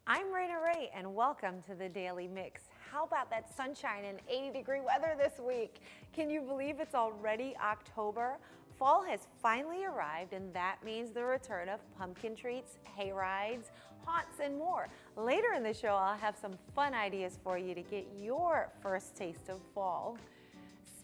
I'm Raynah Rey and welcome to the Daily Mix. How about that sunshine and 80-degree weather this week? Can you believe it's already October? Fall has finally arrived, and that means the return of pumpkin treats, hayrides, haunts, and more. Later in the show, I'll have some fun ideas for you to get your first taste of fall.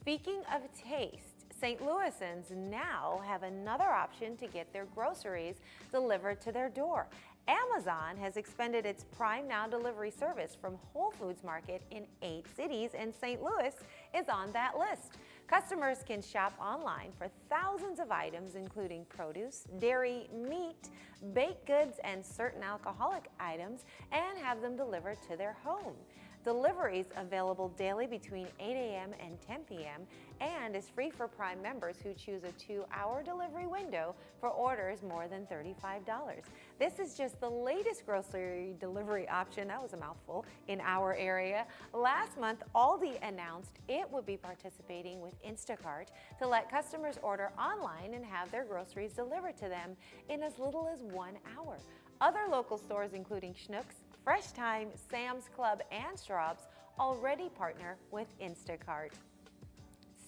Speaking of taste, St. Louisans now have another option to get their groceries delivered to their door. Amazon has expanded its Prime Now delivery service from Whole Foods Market in 8 cities, and St. Louis is on that list. Customers can shop online for thousands of items, including produce, dairy, meat, baked goods, and certain alcoholic items, and have them delivered to their home. Deliveries available daily between 8 a.m. and 10 p.m. and is free for Prime members who choose a 2-hour delivery window for orders more than $35. This is just the latest grocery delivery option, that was a mouthful, in our area. Last month, Aldi announced it would be participating with Instacart to let customers order online and have their groceries delivered to them in as little as 1 hour. Other local stores, including Schnucks, Fresh Time, Sam's Club, and Straub's, already partner with Instacart.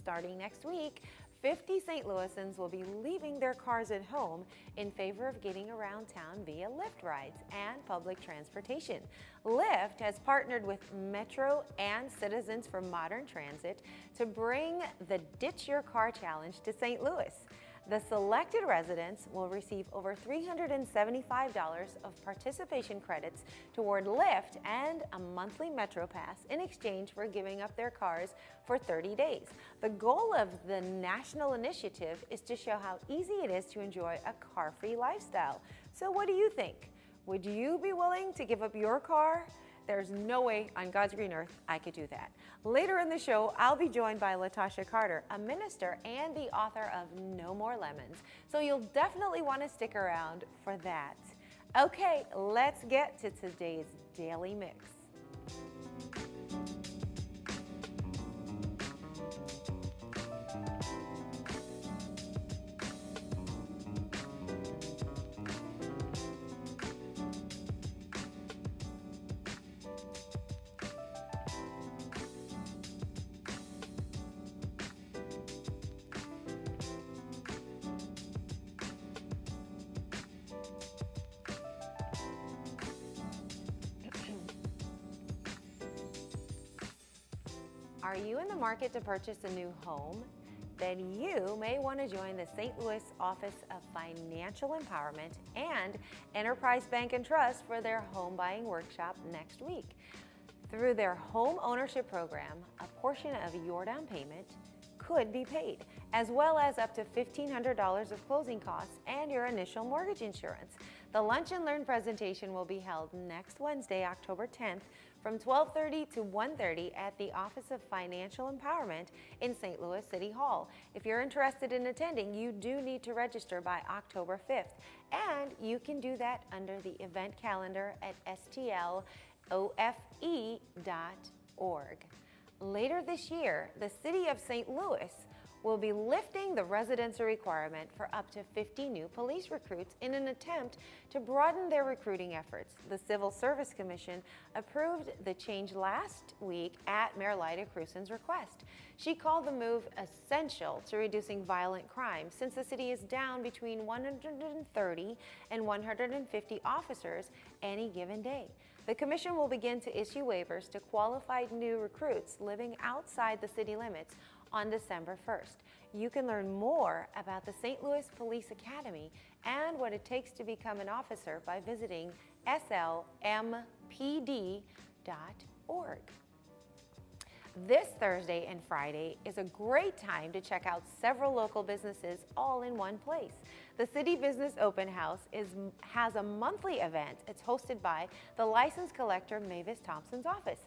Starting next week, 50 St. Louisans will be leaving their cars at home in favor of getting around town via Lyft rides and public transportation. Lyft has partnered with Metro and Citizens for Modern Transit to bring the Ditch Your Car Challenge to St. Louis. The selected residents will receive over $375 of participation credits toward Lyft and a monthly Metro Pass in exchange for giving up their cars for 30 days. The goal of the national initiative is to show how easy it is to enjoy a car-free lifestyle. So what do you think? Would you be willing to give up your car? There's no way on God's green earth I could do that. Later in the show, I'll be joined by Latasha Carter, a minister and the author of No More Lemons. So you'll definitely want to stick around for that. Okay, let's get to today's Daily Mix. Are you in the market to purchase a new home? Then you may want to join the St. Louis Office of Financial Empowerment and Enterprise Bank and Trust for their home buying workshop next week. Through their home ownership program, a portion of your down payment could be paid, as well as up to $1,500 of closing costs and your initial mortgage insurance. The Lunch and Learn presentation will be held next Wednesday, October 10th from 12:30 to 1:30 at the Office of Financial Empowerment in St. Louis City Hall. If you're interested in attending, you do need to register by October 5th, and you can do that under the event calendar at stlofe.org. Later this year, the City of St. Louis will be lifting the residency requirement for up to 50 new police recruits in an attempt to broaden their recruiting efforts. The Civil Service Commission approved the change last week at Mayor Lyda Cruzan's request. She called the move essential to reducing violent crime since the city is down between 130 and 150 officers any given day. The commission will begin to issue waivers to qualified new recruits living outside the city limits on December 1st. You can learn more about the St. Louis Police Academy and what it takes to become an officer by visiting slmpd.org. This Thursday and Friday is a great time to check out several local businesses all in one place. The City Business Open House has a monthly event. It's hosted by the license collector Mavis Thompson's office.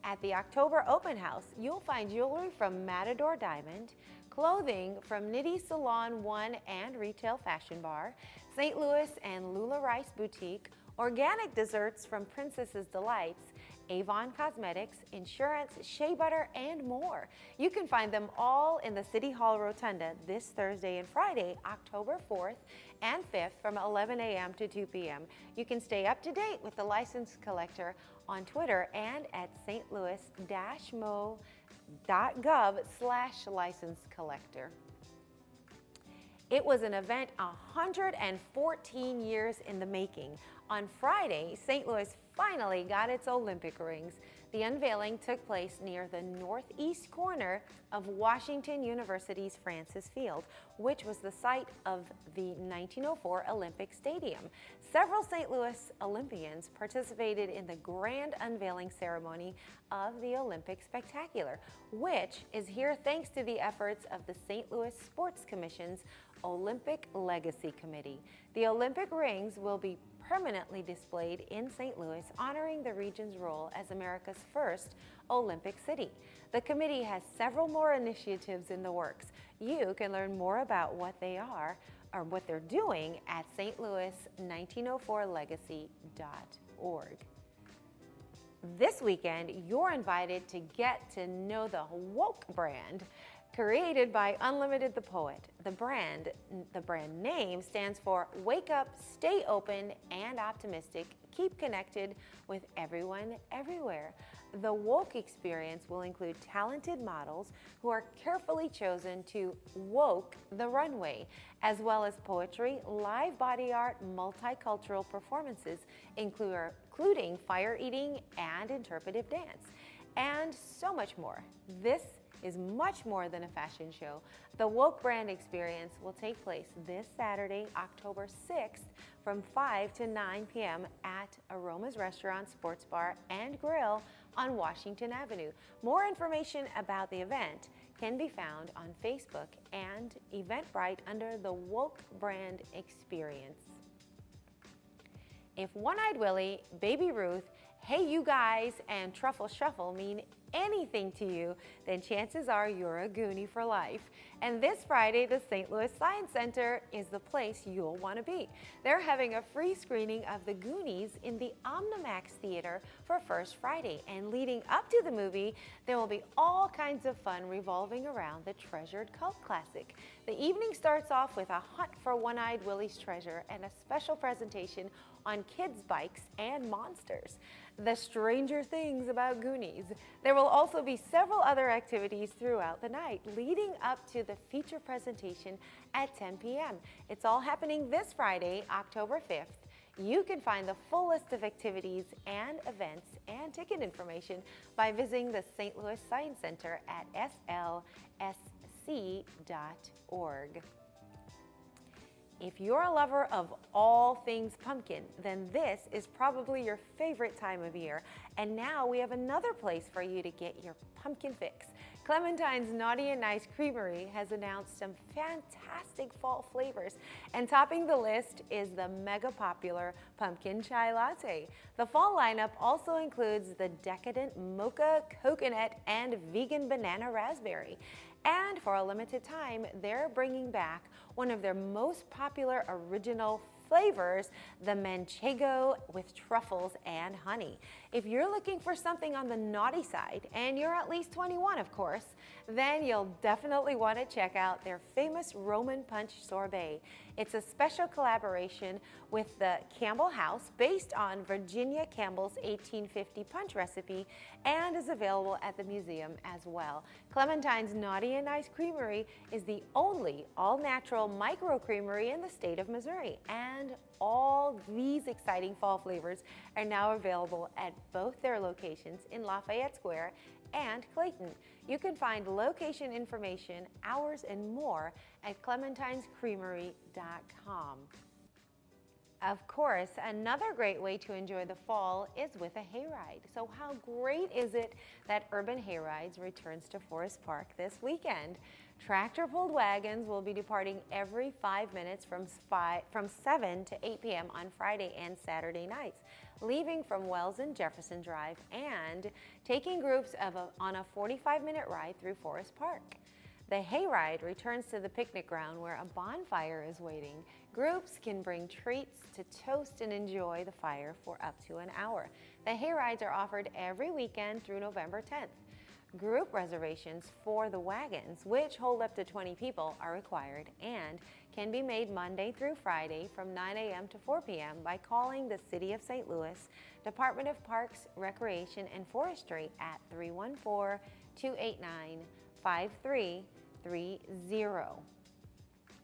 At the October Open House, you'll find jewelry from Matador Diamond, clothing from Nitty Salon One and Retail Fashion Bar, St. Louis and Lula Rice Boutique, organic desserts from Princess's Delights, Avon Cosmetics, insurance, shea butter, and more. You can find them all in the City Hall Rotunda this Thursday and Friday, October 4th and 5th from 11 a.m. to 2 p.m. You can stay up to date with the license collector on Twitter and at stlouis-mo.gov/license collector. It was an event 114 years in the making. On Friday, St. Louis finally got its Olympic rings. The unveiling took place near the northeast corner of Washington University's Francis Field, which was the site of the 1904 Olympic Stadium. Several St. Louis Olympians participated in the grand unveiling ceremony of the Olympic Spectacular, which is here thanks to the efforts of the St. Louis Sports Commission's Olympic Legacy Committee. The Olympic rings will be permanently displayed in St. Louis, honoring the region's role as America's first Olympic city. The committee has several more initiatives in the works. You can learn more about what they are or what they're doing at stlouis1904legacy.org. This weekend, you're invited to get to know the Woke brand, created by Unlimited the Poet. The brand name stands for Wake Up, Stay Open, and Optimistic. Keep connected with everyone, everywhere. The Woke experience will include talented models who are carefully chosen to woke the runway, as well as poetry, live body art, multicultural performances, including fire eating and interpretive dance, and so much more. This is much more than a fashion show. The Woke Brand Experience will take place this Saturday, October 6th from 5 to 9 p.m. at Aroma's Restaurant, Sports Bar, and Grill on Washington Avenue. More information about the event can be found on Facebook and Eventbrite under the Woke Brand Experience. If One-Eyed Willie, Baby Ruth, Hey You Guys, and Truffle Shuffle mean anything to you, then chances are you're a Goonie for life. And this Friday, the St. Louis Science Center is the place you'll want to be. They're having a free screening of the Goonies in the Omnimax Theater for First Friday. And leading up to the movie, there will be all kinds of fun revolving around the treasured cult classic. The evening starts off with a hunt for One-Eyed Willie's treasure and a special presentation on kids' bikes and monsters. The Stranger Things about Goonies. There will also be several other activities throughout the night, leading up to the feature presentation at 10 p.m. It's all happening this Friday, October 5th. You can find the full list of activities and events and ticket information by visiting the St. Louis Science Center at slsc.org. If you're a lover of all things pumpkin, then this is probably your favorite time of year. And now we have another place for you to get your pumpkin fix. Clementine's Naughty and Nice Creamery has announced some fantastic fall flavors, and topping the list is the mega popular pumpkin chai latte. The fall lineup also includes the decadent mocha coconut and vegan banana raspberry. And for a limited time, they're bringing back one of their most popular original flavors, the manchego with truffles and honey. If you're looking for something on the naughty side, and you're at least 21, of course, then you'll definitely want to check out their famous Roman Punch Sorbet. It's a special collaboration with the Campbell House based on Virginia Campbell's 1850 punch recipe and is available at the museum as well. Clementine's Naughty and Nice Creamery is the only all-natural micro creamery in the state of Missouri, and all these exciting fall flavors are now available at both their locations in Lafayette Square and Clayton. You can find location information, hours, and more at clementinescreamery.com. Of course, another great way to enjoy the fall is with a hayride. So how great is it that Urban Hayrides returns to Forest Park this weekend? Tractor-pulled wagons will be departing every 5 minutes from 7 to 8 p.m. on Friday and Saturday nights, leaving from Wells and Jefferson Drive and taking groups on a 45-minute ride through Forest Park. The Hayride returns to the picnic ground where a bonfire is waiting. Groups can bring treats to toast and enjoy the fire for up to an hour. The Hayrides are offered every weekend through November 10th. Group reservations for the wagons, which hold up to 20 people, are required and can be made Monday through Friday from 9 a.m. to 4 p.m. by calling the City of St. Louis Department of Parks, Recreation, and Forestry at 314-289-5330.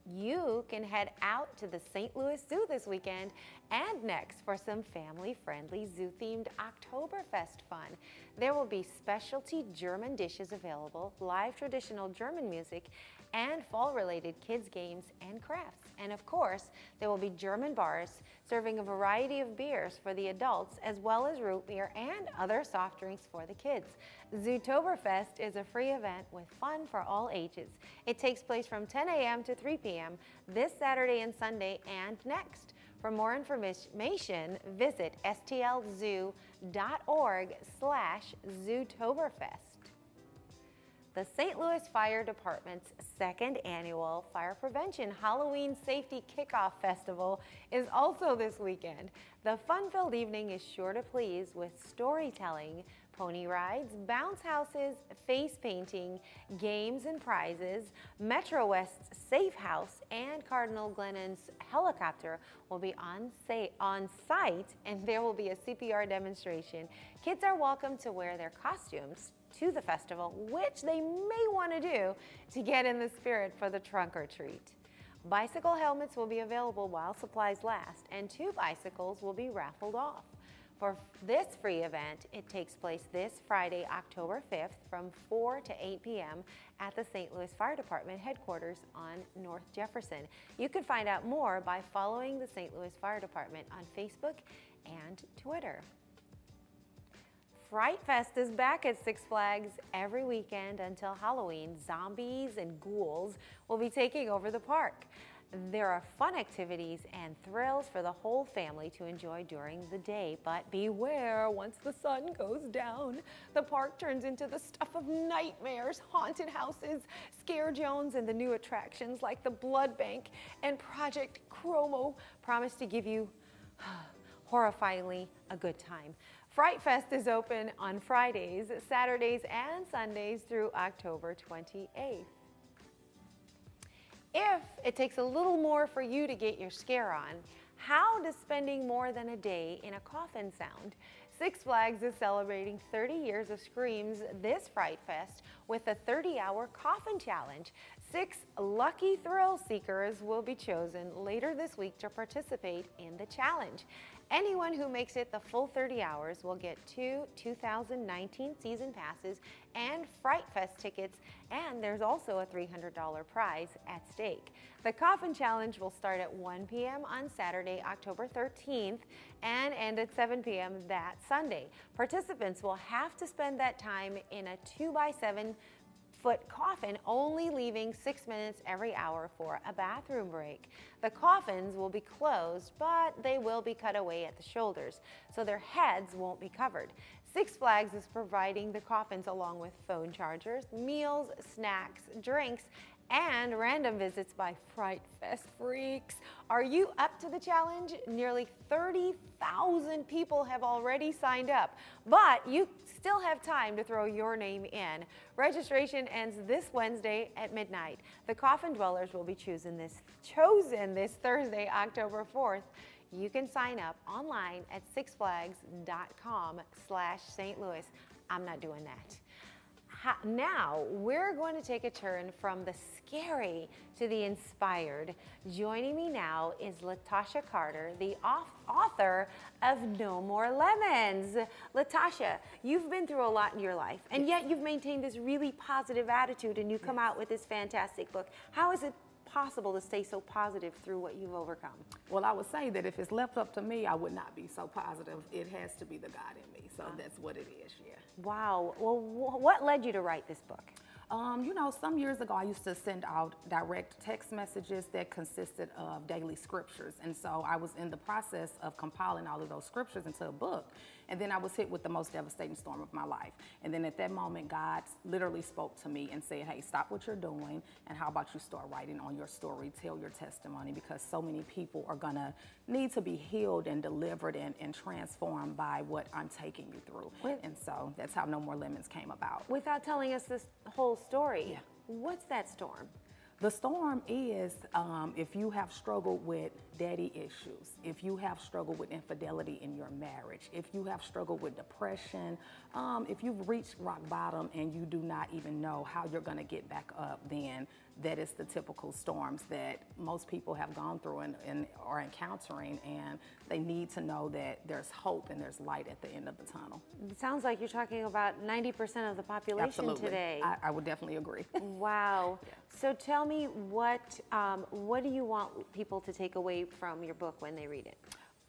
You can head out to the St. Louis Zoo this weekend and next for some family-friendly zoo-themed Tober Fest fun. There will be specialty German dishes available, live traditional German music, and fall-related kids' games and crafts. And of course, there will be German bars serving a variety of beers for the adults, as well as root beer and other soft drinks for the kids. Tober Fest is a free event with fun for all ages. It takes place from 10 a.m. to 3 p.m. this Saturday and Sunday and next. For more information, visit stlzoo.org/Zootoberfest. The St. Louis Fire Department's second annual Fire Prevention Halloween Safety Kickoff Festival is also this weekend. The fun-filled evening is sure to please with storytelling, pony rides, bounce houses, face painting, games and prizes. Metro West's Safe House and Cardinal Glennon's helicopter will be on site, and there will be a CPR demonstration. Kids are welcome to wear their costumes to the festival, which they may want to do to get in the spirit for the trunk or treat. Bicycle helmets will be available while supplies last, and 2 bicycles will be raffled off. For this free event, it takes place this Friday, October 5th from 4 to 8 p.m. at the St. Louis Fire Department headquarters on North Jefferson. You can find out more by following the St. Louis Fire Department on Facebook and Twitter. Fright Fest is back at Six Flags every weekend until Halloween. Zombies and ghouls will be taking over the park. There are fun activities and thrills for the whole family to enjoy during the day, but beware, once the sun goes down, the park turns into the stuff of nightmares. Haunted houses, scare zones, and the new attractions like the Blood Bank and Project Chromo promise to give you horrifyingly a good time. Fright Fest is open on Fridays, Saturdays, and Sundays through October 28th. If it takes a little more for you to get your scare on, how does spending more than a day in a coffin sound? Six Flags is celebrating 30 years of screams this Fright Fest with a 30-hour coffin challenge. 6 lucky thrill seekers will be chosen later this week to participate in the challenge. Anyone who makes it the full 30 hours will get 2 2019 season passes and Fright Fest tickets, and there's also a $300 prize at stake. The Coffin Challenge will start at 1 p.m. on Saturday, October 13th, and end at 7 p.m. that Sunday. Participants will have to spend that time in a 2x7-foot coffin, only leaving 6 minutes every hour for a bathroom break. The coffins will be closed, but they will be cut away at the shoulders, so their heads won't be covered. Six Flags is providing the coffins along with phone chargers, meals, snacks, drinks, and random visits by Fright Fest freaks. Are you up to the challenge? Nearly 30,000 people have already signed up, but you still have time to throw your name in. Registration ends this Wednesday at midnight. The coffin dwellers will be chosen this Thursday, October 4th. You can sign up online at sixflags.com/St. Louis. I'm not doing that. Now, we're going to take a turn from the scary to the inspired. Joining me now is Latasha Carter, the author of No More Lemons. Latasha, you've been through a lot in your life, and yet you've maintained this really positive attitude, and you come out with this fantastic book. How is it possible to stay so positive through what you've overcome? Well, I would say that if it's left up to me, I would not be so positive. It has to be the God in me, so that's what it is, yeah. Wow. Well, what led you to write this book? You know, some years ago, I used to send out direct text messages that consisted of daily scriptures. And so I was in the process of compiling all of those scriptures into a book. And then I was hit with the most devastating storm of my life. And then at that moment, God literally spoke to me and said, hey, stop what you're doing. And how about you start writing on your story, tell your testimony, because so many people are going to need to be healed and delivered and transformed by what I'm taking you through. And so that's how No More Lemons came about. Without telling us this whole story, Yeah. What's that storm? The storm is if you have struggled with daddy issues, if you have struggled with infidelity in your marriage, if you have struggled with depression, if you've reached rock bottom and you do not even know how you're going to get back up, then that is the typical storms that most people have gone through and are encountering, and they need to know that there's hope and there's light at the end of the tunnel. It sounds like you're talking about 90% of the population Absolutely. today. I would definitely agree. Wow. Yeah. So tell me, what do you want people to take away from your book when they read it?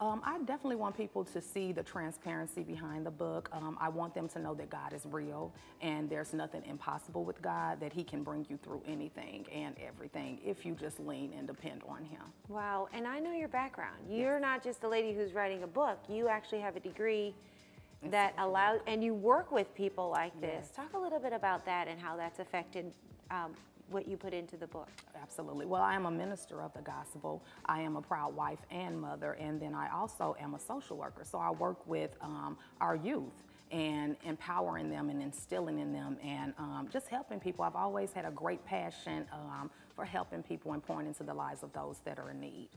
I definitely want people to see the transparency behind the book. I want them to know that God is real and there's nothing impossible with God, that he can bring you through anything and everything if you just lean and depend on him. Wow, and I know your background. You're not just a lady who's writing a book. You actually have a degree that allows, and you work with people like this. Talk a little bit about that and how that's affected what you put into the book. Absolutely. Well, I am a minister of the gospel. I am a proud wife and mother, and then I also am a social worker. So I work with our youth and empowering them and instilling in them and just helping people. I've always had a great passion for helping people and pouring into the lives of those that are in need.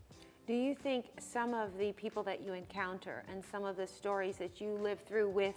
Do you think some of the people that you encounter and some of the stories that you live through with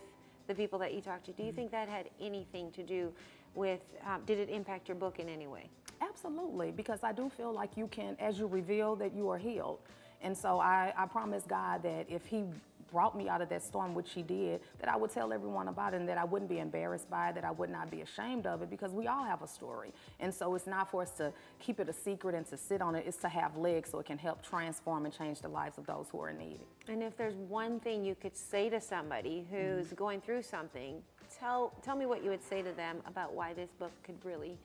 the people that you talk to, do you think that had anything to do with, did it impact your book in any way? Absolutely, because I do feel like you can, as you reveal, that you are healed. And so I promise God that if he brought me out of that storm, which he did, that I would tell everyone about it and that I wouldn't be embarrassed by it, that I would not be ashamed of it, because we all have a story. And so it's not for us to keep it a secret and to sit on it, it's to have legs so it can help transform and change the lives of those who are in need. And if there's one thing you could say to somebody who's going through something, tell me what you would say to them about why this book could really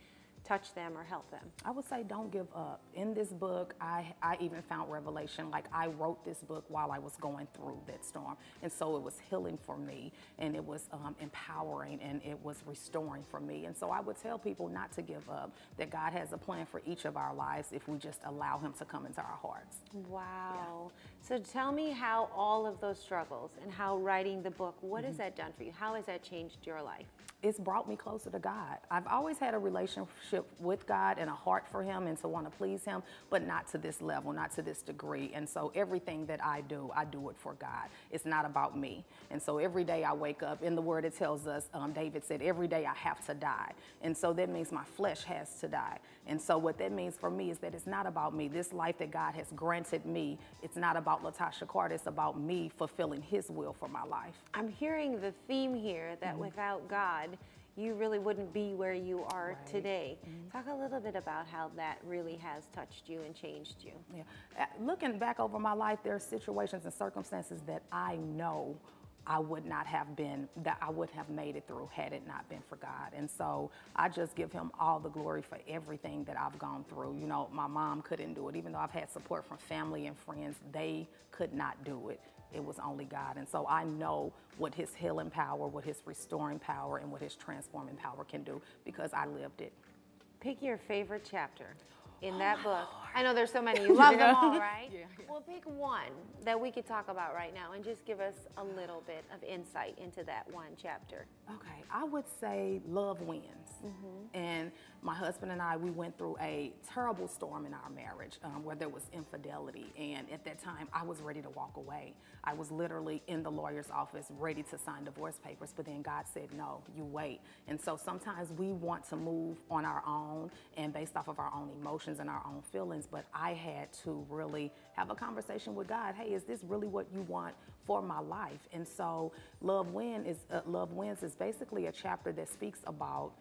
touch them or help them. I would say don't give up. In this book, I even found revelation. Like, I wrote this book while I was going through that storm. And so it was healing for me, and it was empowering, and it was restoring for me. And so I would tell people not to give up, that God has a plan for each of our lives if we just allow him to come into our hearts. Wow. Yeah. So tell me how all of those struggles and how writing the book, what has that done for you? How has that changed your life? It's brought me closer to God. I've always had a relationship with God and a heart for him and to want to please him, but not to this level, not to this degree. And so everything that I do it for God. It's not about me. And so every day I wake up, in the word it tells us, David said, every day I have to die. And so that means my flesh has to die. And so what that means for me is that it's not about me. This life that God has granted me, it's not about Latasha Carter. It's about me fulfilling his will for my life. I'm hearing the theme here that without God, you really wouldn't be where you are today. Talk a little bit about how that really has touched you and changed you. Yeah. Looking back over my life, there are situations and circumstances that I know I would not have been, that I would have made it through had it not been for God. And so I just give him all the glory for everything that I've gone through. You know, my mom couldn't do it. Even though I've had support from family and friends, they could not do it. It was only God. And so I know what his healing power, what his restoring power, and what his transforming power can do, because I lived it. Pick your favorite chapter in that book. I know there's so many. You love them all, right? Yeah. Well, pick one that we could talk about right now and just give us a little bit of insight into that one chapter. Okay, I would say love wins. And my husband and I, we went through a terrible storm in our marriage where there was infidelity. And at that time, I was ready to walk away. I was literally in the lawyer's office ready to sign divorce papers, but then God said, no, you wait. And so sometimes we want to move on our own and based off of our own emotions and our own feelings, but I had to really have a conversation with God. Hey, is this really what you want for my life? And so Love Wins is basically a chapter that speaks about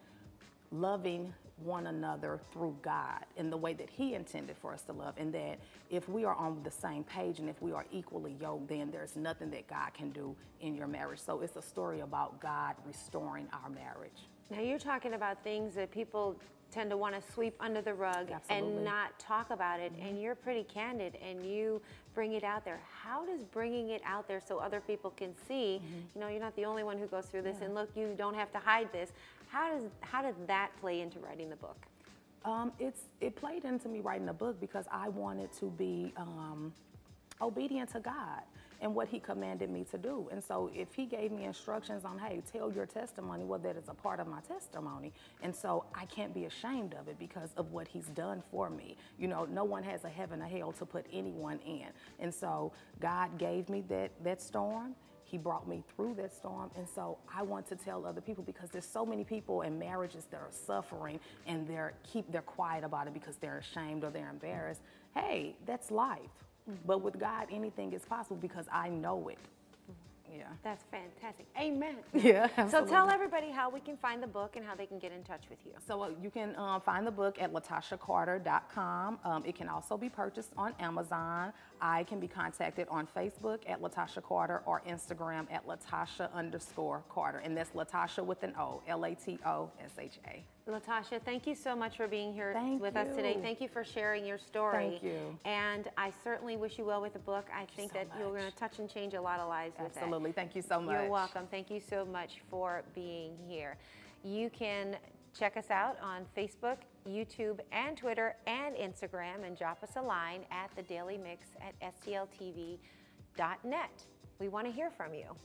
loving one another through God in the way that he intended for us to love, and that if we are on the same page and if we are equally yoked, then there's nothing that God can do in your marriage. So it's a story about God restoring our marriage. Now you're talking about things that people tend to want to sweep under the rug and not talk about it, and you're pretty candid and you bring it out there. How does bringing it out there so other people can see, you know, you're not the only one who goes through this, and look, you don't have to hide this. How does that play into writing the book? It played into me writing the book because I wanted to be obedient to God and what he commanded me to do. And so if he gave me instructions on, hey, tell your testimony, well, that is a part of my testimony. And so I can't be ashamed of it because of what he's done for me. You know, no one has a heaven or hell to put anyone in. And so God gave me that storm. He brought me through that storm. And so I want to tell other people, because there's so many people in marriages that are suffering and they're quiet about it because they're ashamed or they're embarrassed. Hey, that's life. But with God, anything is possible because I know it. Yeah. That's fantastic. Amen. Yeah, absolutely. So tell everybody how we can find the book and how they can get in touch with you. So you can find the book at LatashaCarter.com. It can also be purchased on Amazon. I can be contacted on Facebook at Latasha Carter or Instagram at Latasha_Carter. And that's Latasha with an O, Latosha. Latasha, thank you so much for being here with us today. Thank you for sharing your story. Thank you. And I certainly wish you well with the book. I think that you're going to touch and change a lot of lives with it. Absolutely. Thank you so much. You're welcome. Thank you so much for being here. You can check us out on Facebook, YouTube, and Twitter, and Instagram, and drop us a line at thedailymix@stltv.net. We want to hear from you.